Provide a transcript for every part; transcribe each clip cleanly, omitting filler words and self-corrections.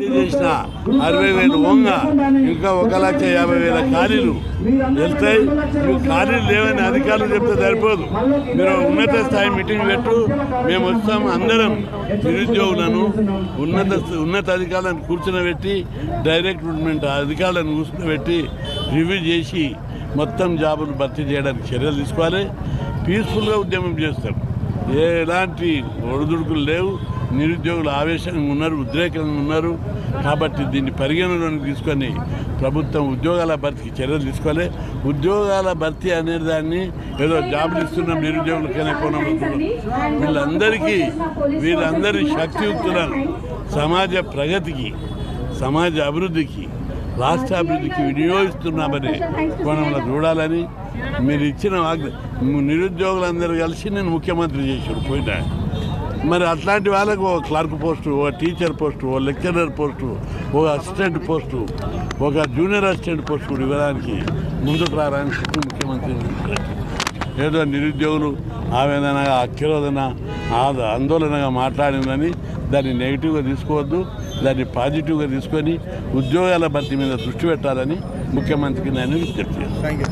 చేసిన 60,000 వంగ ఇంకా 1,50,000 ఖాళీలు వెళ్తాయి. ఖాళీలు లేవని అధికారులు చెప్తే సరిపోదు. మీరు ఉన్నత స్థాయి మీటింగ్ పెట్టు, మేము వస్తాం. అందరం నిరుద్యోగులను ఉన్నత అధికారులను కూర్చునబెట్టి, డైరెక్ట్ రిక్రూట్మెంట్ అధికారులను కూర్చునబెట్టి రివ్యూ చేసి మొత్తం జాబులు భర్తీ చేయడానికి చర్యలు తీసుకోవాలి. పీస్ఫుల్గా ఉద్యమం చేస్తాం. ఎలాంటి ఒడిదుడుకులు లేవు. నిరుద్యోగులు ఆవేశంగా ఉన్నారు, ఉద్రేకంగా ఉన్నారు. కాబట్టి దీన్ని పరిగణలోకి తీసుకొని ప్రభుత్వం ఉద్యోగాల భర్తీకి చర్యలు తీసుకోవాలి. ఉద్యోగాల భర్తీ అనే దాన్ని ఏదో జాబులు ఇస్తున్నాం నిరుద్యోగులకైనా కోణంలో వీళ్ళందరి శక్తియుక్తులను సమాజ ప్రగతికి, సమాజ అభివృద్ధికి, రాష్ట్ర అభివృద్ధికి వినియోగిస్తున్నామని కోణంలో చూడాలని మీరు ఇచ్చిన నిరుద్యోగులందరూ కలిసి నేను ముఖ్యమంత్రి చేశారు పోయినా. మరి అట్లాంటి వాళ్ళకు ఒక క్లర్క్ పోస్టు, ఒక టీచర్ పోస్టు, ఒక లెక్చరర్ పోస్టు, ఒక అసిస్టెంట్ పోస్టు, ఒక జూనియర్ అసిస్టెంట్ పోస్టు కూడా ఇవ్వడానికి ముందుకు రావడానికి ముఖ్యమంత్రి. ఏదో నిరుద్యోగులు ఆవేదనగా, అక్కిరోదన, ఆందోళనగా మాట్లాడిందని దాన్ని నెగిటివ్గా తీసుకోవద్దు. దాన్ని పాజిటివ్గా తీసుకొని ఉద్యోగాల భర్తీ మీద దృష్టి పెట్టాలని ముఖ్యమంత్రికి నేను విజ్ఞప్తి చేస్తాను.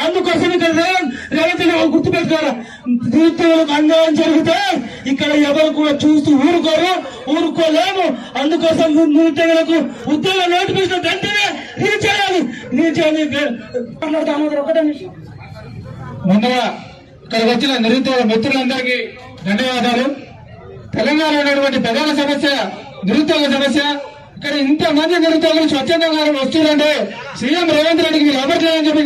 అందుకోసం ఇక్కడ రేవంత్ గుర్తుపెట్టుకోవాలి. నిరుద్యోగులకు అన్యాయం జరిగితే ఇక్కడ ఎవరు కూడా చూస్తూ ఊరుకోలేము. అందుకోసం నిరుద్యోగులకు ఉద్యోగ నోటిఫికేషన్ వెంటనే ముందుగా ఇక్కడికి వచ్చిన నిరుద్యోగ మిత్రులందరికీ ధన్యవాదాలు. తెలంగాణ ఉన్నటువంటి ప్రధాన సమస్య నిరుద్యోగ సమస్య. ఇక్కడ ఇంతమంది నిరుద్యోగులు స్వచ్ఛందంగా వస్తుందంటే సీఎం రేవంత్ రెడ్డికి మీరు ఎవరు లేదని చెప్పి